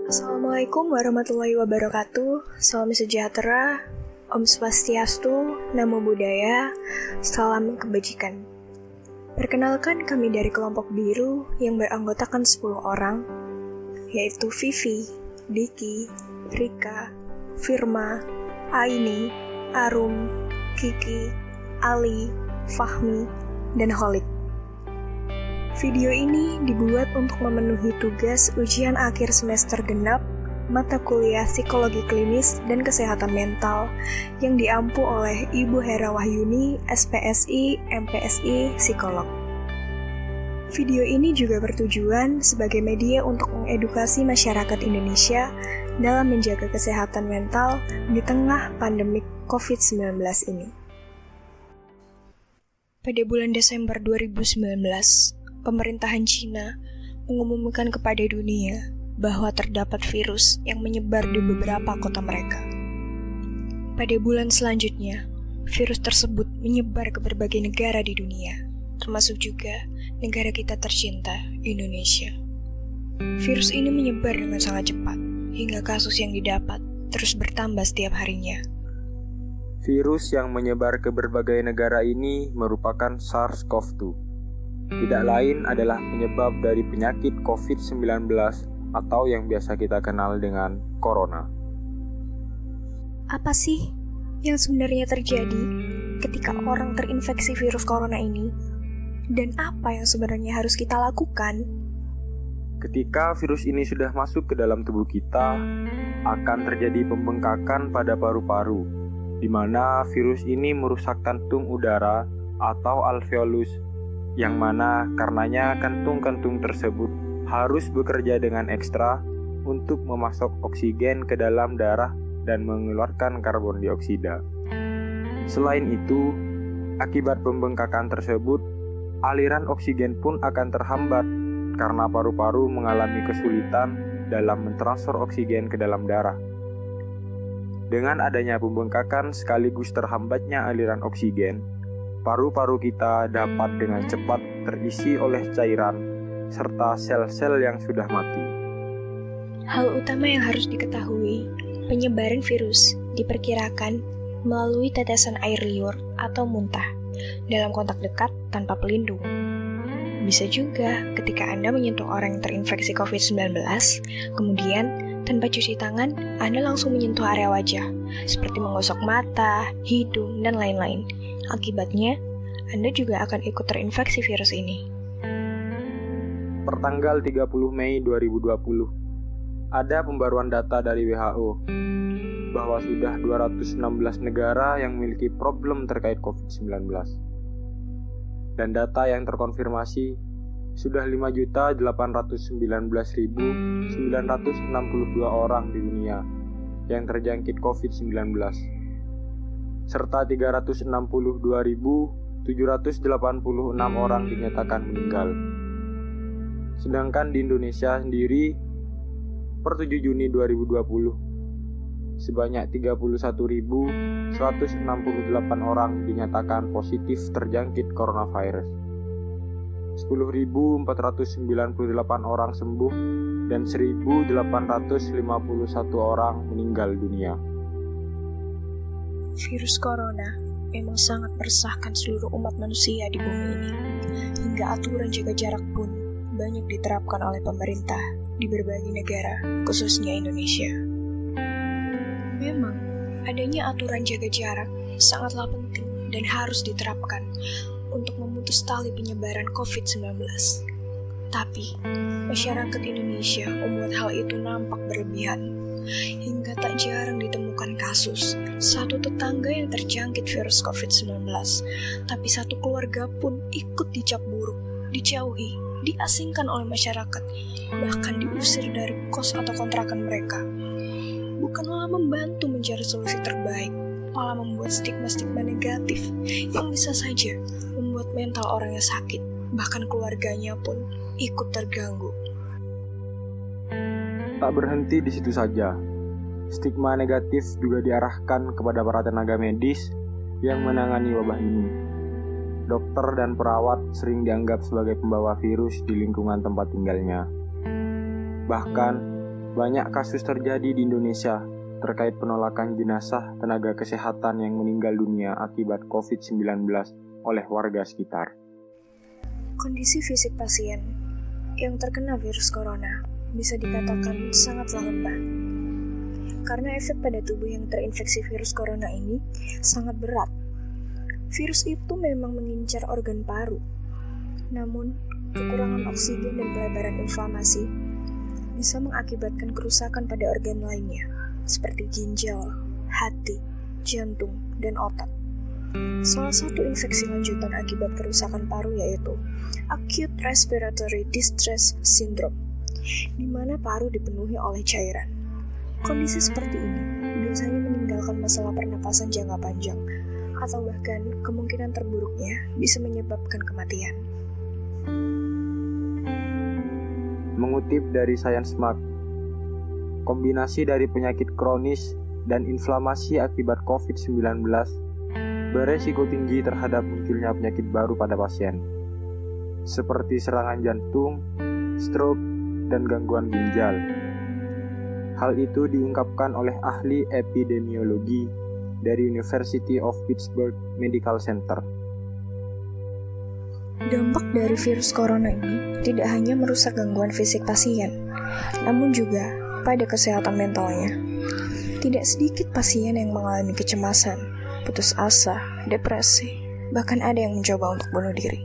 Assalamualaikum warahmatullahi wabarakatuh. Salam sejahtera, Om Swastiastu, Namo Buddhaya, salam kebajikan. Perkenalkan, kami dari kelompok biru yang beranggotakan 10 orang, yaitu Vivi, Diki, Rika, Firma, Aini, Arum, Kiki, Ali, Fahmi, dan Khalid. Video ini dibuat untuk memenuhi tugas ujian akhir semester genap mata kuliah Psikologi Klinis dan Kesehatan Mental yang diampu oleh Ibu Hera Wahyuni, SPSI, MPSI, Psikolog. Video ini juga bertujuan sebagai media untuk mengedukasi masyarakat Indonesia dalam menjaga kesehatan mental di tengah pandemik COVID-19 ini. Pada bulan Desember 2019, pemerintahan Cina mengumumkan kepada dunia bahwa terdapat virus yang menyebar di beberapa kota mereka. Pada bulan selanjutnya, virus tersebut menyebar ke berbagai negara di dunia, termasuk juga negara kita tercinta, Indonesia. Virus ini menyebar dengan sangat cepat, hingga kasus yang didapat terus bertambah setiap harinya. Virus yang menyebar ke berbagai negara ini merupakan SARS-CoV-2. Tidak lain adalah penyebab dari penyakit COVID-19 atau yang biasa kita kenal dengan corona. Apa sih yang sebenarnya terjadi ketika orang terinfeksi virus corona ini? Dan apa yang sebenarnya harus kita lakukan? Ketika virus ini sudah masuk ke dalam tubuh kita, akan terjadi pembengkakan pada paru-paru, di mana virus ini merusak kantung udara atau alveolus, yang mana karenanya kantung-kantung tersebut harus bekerja dengan ekstra untuk memasok oksigen ke dalam darah dan mengeluarkan karbon dioksida. Selain itu, akibat pembengkakan tersebut, aliran oksigen pun akan terhambat karena paru-paru mengalami kesulitan dalam mentransfer oksigen ke dalam darah. Dengan adanya pembengkakan sekaligus terhambatnya aliran oksigen, paru-paru kita dapat dengan cepat terisi oleh cairan serta sel-sel yang sudah mati. Hal utama yang harus diketahui, penyebaran virus diperkirakan melalui tetesan air liur atau muntah dalam kontak dekat tanpa pelindung. Bisa juga ketika Anda menyentuh orang yang terinfeksi COVID-19, kemudian tanpa cuci tangan, Anda langsung menyentuh area wajah, seperti menggosok mata, hidung, dan lain-lain. Akibatnya, Anda juga akan ikut terinfeksi virus ini. Pertanggal 30 Mei 2020, ada pembaruan data dari WHO bahwa sudah 216 negara yang memiliki problem terkait COVID-19. Dan data yang terkonfirmasi sudah 5.819.962 orang di dunia yang terjangkit COVID-19. Serta 362.786 orang dinyatakan meninggal. Sedangkan di Indonesia sendiri, per 7 Juni 2020, sebanyak 31.168 orang dinyatakan positif terjangkit coronavirus. 10.498 orang sembuh dan 1.851 orang meninggal dunia. Virus corona memang sangat meresahkan seluruh umat manusia di bumi ini, hingga aturan jaga jarak pun banyak diterapkan oleh pemerintah di berbagai negara, khususnya Indonesia. Memang, adanya aturan jaga jarak sangatlah penting dan harus diterapkan untuk memutus tali penyebaran COVID-19. Tapi, masyarakat Indonesia membuat hal itu nampak berlebihan, hingga tak jarang ditemukan kasus satu tetangga yang terjangkit virus COVID-19, tapi satu keluarga pun ikut dicap buruk, dijauhi, diasingkan oleh masyarakat, bahkan diusir dari kos atau kontrakan mereka. Bukan malah membantu mencari solusi terbaik, malah membuat stigma-stigma negatif yang bisa saja membuat mental orang yang sakit, bahkan keluarganya pun ikut terganggu. Tak berhenti di situ saja. Stigma negatif juga diarahkan kepada para tenaga medis yang menangani wabah ini. dokter dan perawat sering dianggap sebagai pembawa virus di lingkungan tempat tinggalnya. Bahkan, banyak kasus terjadi di Indonesia terkait penolakan jenazah tenaga kesehatan yang meninggal dunia akibat COVID-19 oleh warga sekitar. Kondisi fisik pasien yang terkena virus corona bisa dikatakan sangatlah lemah. Karena efek pada tubuh yang terinfeksi virus corona ini sangat berat. Virus itu memang mengincar organ paru. Namun, kekurangan oksigen dan pelebaran inflamasi bisa mengakibatkan kerusakan pada organ lainnya, seperti ginjal, hati, jantung, dan otak. Salah satu infeksi lanjutan akibat kerusakan paru yaitu Acute Respiratory Distress Syndrome, di mana paru dipenuhi oleh cairan. Kondisi seperti ini biasanya meninggalkan masalah pernapasan jangka panjang, atau bahkan kemungkinan terburuknya bisa menyebabkan kematian. Mengutip dari ScienceMark, kombinasi dari penyakit kronis dan inflamasi akibat COVID-19 beresiko tinggi terhadap munculnya penyakit baru pada pasien, seperti serangan jantung, stroke, dan gangguan ginjal. Hal itu diungkapkan oleh ahli epidemiologi dari University of Pittsburgh Medical Center. Dampak dari virus corona ini tidak hanya merusak gangguan fisik pasien, namun juga pada kesehatan mentalnya. Tidak sedikit pasien yang mengalami kecemasan, putus asa, depresi, bahkan ada yang mencoba untuk bunuh diri.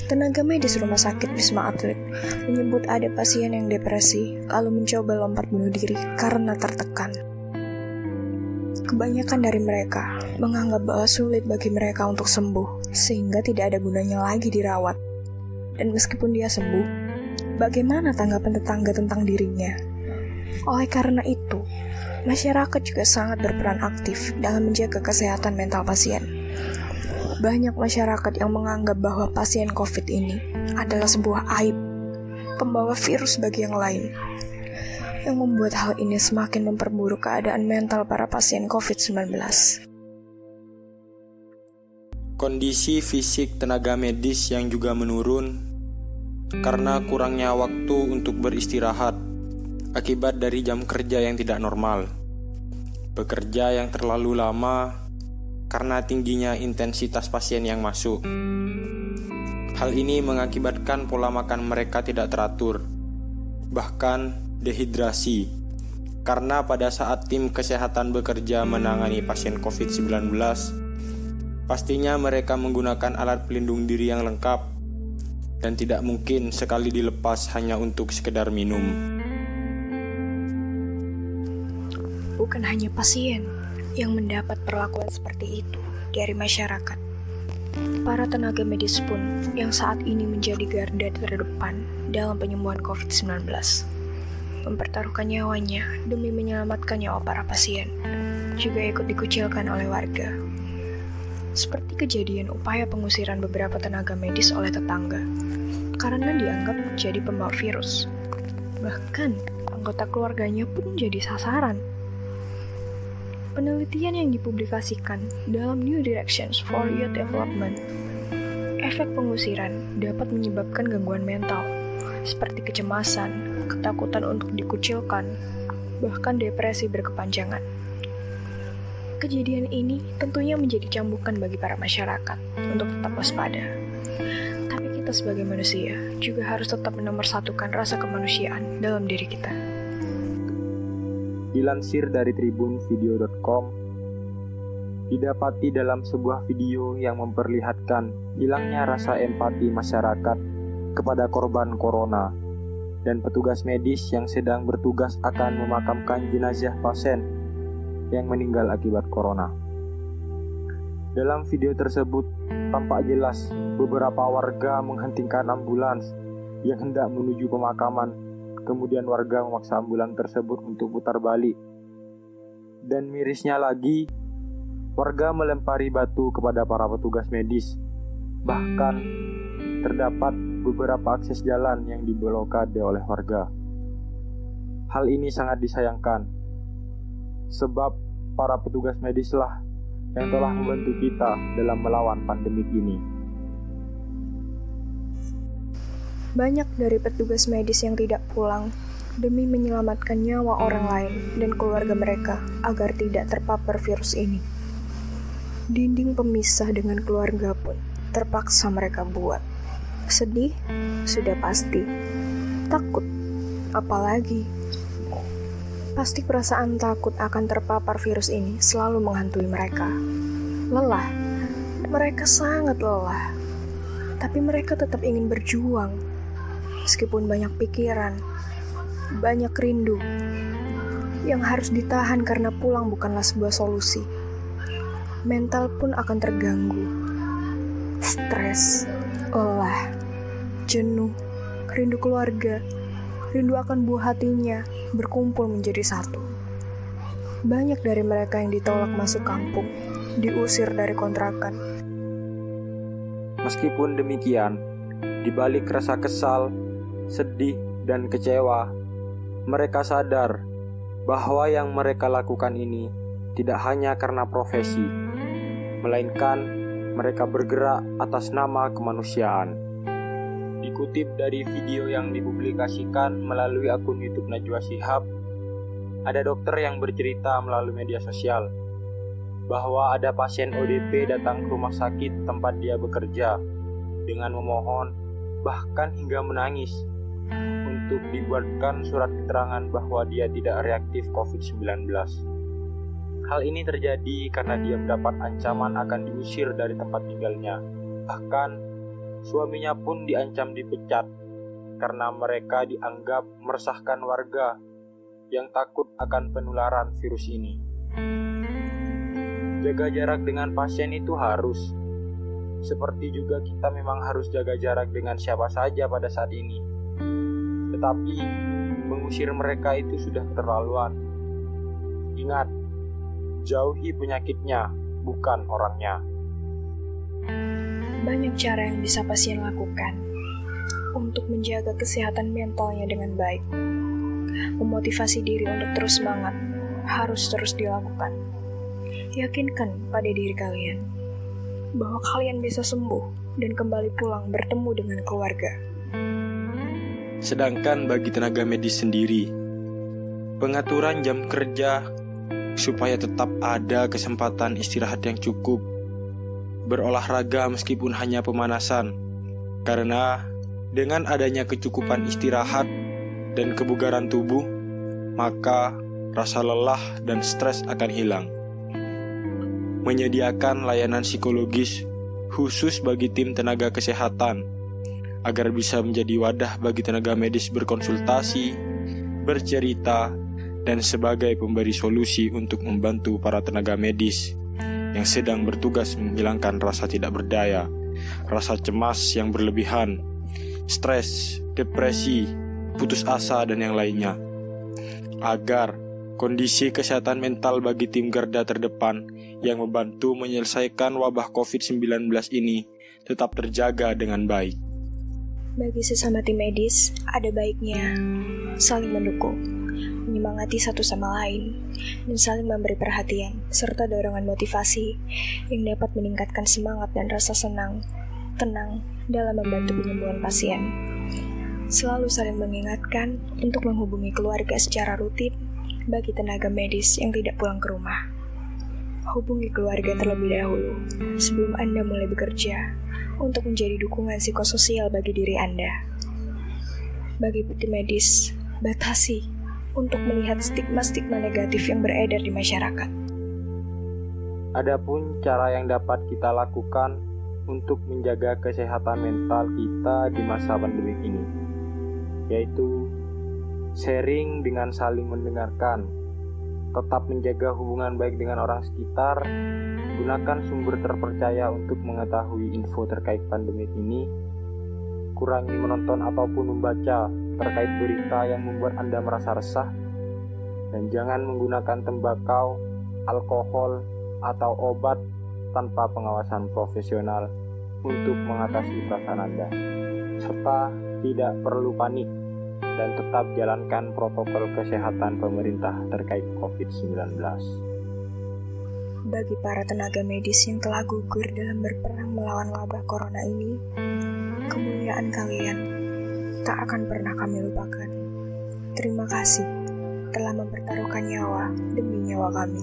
Tenaga medis Rumah Sakit Wisma Atlet menyebut ada pasien yang depresi lalu mencoba lompat bunuh diri karena tertekan. Kebanyakan dari mereka menganggap bahwa sulit bagi mereka untuk sembuh, sehingga tidak ada gunanya lagi dirawat. Dan meskipun dia sembuh, bagaimana tanggapan tetangga tentang dirinya? Oleh karena itu, masyarakat juga sangat berperan aktif dalam menjaga kesehatan mental pasien. Banyak masyarakat yang menganggap bahwa pasien COVID ini adalah sebuah aib, pembawa virus bagi yang lain, yang membuat hal ini semakin memperburuk keadaan mental para pasien COVID-19. Kondisi fisik tenaga medis yang juga menurun karena kurangnya waktu untuk beristirahat akibat dari jam kerja yang tidak normal, bekerja yang terlalu lama karena tingginya intensitas pasien yang masuk. Hal ini mengakibatkan pola makan mereka tidak teratur, bahkan dehidrasi. Karena pada saat tim kesehatan bekerja menangani pasien COVID-19, pastinya mereka menggunakan alat pelindung diri yang lengkap dan tidak mungkin sekali dilepas hanya untuk sekedar minum. Bukan hanya pasien yang mendapat perlakuan seperti itu dari masyarakat. Para tenaga medis pun yang saat ini menjadi garda terdepan dalam penyembuhan COVID-19, mempertaruhkan nyawanya demi menyelamatkan nyawa para pasien, juga ikut dikucilkan oleh warga. Seperti kejadian upaya pengusiran beberapa tenaga medis oleh tetangga, karena dianggap jadi pembawa virus. Bahkan, anggota keluarganya pun jadi sasaran. Penelitian yang dipublikasikan dalam New Directions for Youth Development, efek pengusiran dapat menyebabkan gangguan mental, seperti kecemasan, ketakutan untuk dikucilkan, bahkan depresi berkepanjangan. Kejadian ini tentunya menjadi cambukan bagi para masyarakat untuk tetap waspada. Tapi kita sebagai manusia juga harus tetap menomorsatukan rasa kemanusiaan dalam diri kita. Dilansir dari tribunvideo.com, didapati dalam sebuah video yang memperlihatkan hilangnya rasa empati masyarakat kepada korban corona dan petugas medis yang sedang bertugas akan memakamkan jenazah pasien yang meninggal akibat corona. Dalam video tersebut, tampak jelas beberapa warga menghentikan ambulans yang hendak menuju pemakaman. Kemudian warga memaksa ambulans tersebut untuk putar balik. Dan mirisnya lagi, warga melempari batu kepada para petugas medis. Bahkan, terdapat beberapa akses jalan yang diblokade oleh warga. Hal ini sangat disayangkan, sebab para petugas medislah yang telah membantu kita dalam melawan pandemik ini. Banyak dari petugas medis yang tidak pulang demi menyelamatkan nyawa orang lain dan keluarga mereka agar tidak terpapar virus ini. Dinding pemisah dengan keluarga pun terpaksa mereka buat. Sedih, sudah pasti. Takut, apalagi. Pasti perasaan takut akan terpapar virus ini selalu menghantui mereka. Lelah, mereka sangat lelah. Tapi mereka tetap ingin berjuang. Meskipun banyak pikiran, banyak rindu yang harus ditahan karena pulang bukanlah sebuah solusi. Mental pun akan terganggu. Stres, lelah, jenuh, rindu keluarga, rindu akan buah hatinya berkumpul menjadi satu. Banyak dari mereka yang ditolak masuk kampung, diusir dari kontrakan. Meskipun demikian, di balik rasa kesal, sedih, dan kecewa, mereka sadar bahwa yang mereka lakukan ini tidak hanya karena profesi, melainkan mereka bergerak atas nama kemanusiaan. Dikutip dari video yang dipublikasikan melalui akun YouTube Najwa Shihab, ada dokter yang bercerita melalui media sosial bahwa ada pasien ODP datang ke rumah sakit tempat dia bekerja dengan memohon, bahkan hingga menangis, untuk dibuatkan surat keterangan bahwa dia tidak reaktif COVID-19. Hal ini terjadi karena dia mendapat ancaman akan diusir dari tempat tinggalnya. Bahkan, suaminya pun diancam dipecat karena mereka dianggap meresahkan warga yang takut akan penularan virus ini. Jaga jarak dengan pasien itu harus. Seperti juga kita memang harus jaga jarak dengan siapa saja pada saat ini. Tetapi, mengusir mereka itu sudah keterlaluan. Ingat, jauhi penyakitnya, bukan orangnya. Banyak cara yang bisa pasien lakukan untuk menjaga kesehatan mentalnya dengan baik. Memotivasi diri untuk terus semangat harus terus dilakukan. Yakinkan pada diri kalian bahwa kalian bisa sembuh dan kembali pulang bertemu dengan keluarga. Sedangkan bagi tenaga medis sendiri, pengaturan jam kerja supaya tetap ada kesempatan istirahat yang cukup, berolahraga meskipun hanya pemanasan, karena dengan adanya kecukupan istirahat dan kebugaran tubuh, maka rasa lelah dan stres akan hilang. Menyediakan layanan psikologis khusus bagi tim tenaga kesehatan, agar bisa menjadi wadah bagi tenaga medis berkonsultasi, bercerita, dan sebagai pemberi solusi untuk membantu para tenaga medis yang sedang bertugas menghilangkan rasa tidak berdaya, rasa cemas yang berlebihan, stres, depresi, putus asa, dan yang lainnya. Agar kondisi kesehatan mental bagi tim garda terdepan yang membantu menyelesaikan wabah COVID-19 ini tetap terjaga dengan baik. Bagi sesama tim medis, ada baiknya saling mendukung, menyemangati satu sama lain, dan saling memberi perhatian, serta dorongan motivasi yang dapat meningkatkan semangat dan rasa senang, tenang dalam membantu penyembuhan pasien. Selalu saling mengingatkan untuk menghubungi keluarga secara rutin bagi tenaga medis yang tidak pulang ke rumah. Hubungi keluarga terlebih dahulu sebelum Anda mulai bekerja untuk menjadi dukungan psikososial bagi diri Anda. Bagi tim medis, batasi untuk melihat stigma-stigma negatif yang beredar di masyarakat. Adapun cara yang dapat kita lakukan untuk menjaga kesehatan mental kita di masa pandemi ini, yaitu sharing dengan saling mendengarkan, tetap menjaga hubungan baik dengan orang sekitar, gunakan sumber terpercaya untuk mengetahui info terkait pandemi ini, kurangi menonton ataupun membaca terkait berita yang membuat Anda merasa resah, dan jangan menggunakan tembakau, alkohol, atau obat tanpa pengawasan profesional untuk mengatasi perasaan Anda, serta tidak perlu panik dan tetap jalankan protokol kesehatan pemerintah terkait COVID-19. Bagi para tenaga medis yang telah gugur dalam berperang melawan wabah corona ini, kemuliaan kalian tak akan pernah kami lupakan. Terima kasih telah mempertaruhkan nyawa demi nyawa kami.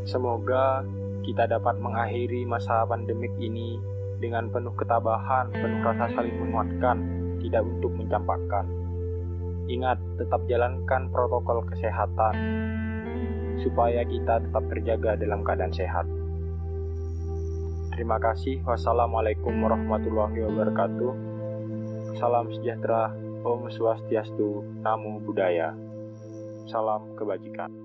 Semoga kita dapat mengakhiri masa pandemik ini dengan penuh ketabahan, penuh rasa saling menguatkan, tidak untuk mencampakkan. Ingat, tetap jalankan protokol kesehatan, supaya kita tetap terjaga dalam keadaan sehat. Terima kasih. Wassalamualaikum warahmatullahi wabarakatuh. Salam sejahtera. Om Swastiastu. Namo Buddhaya. Salam kebajikan.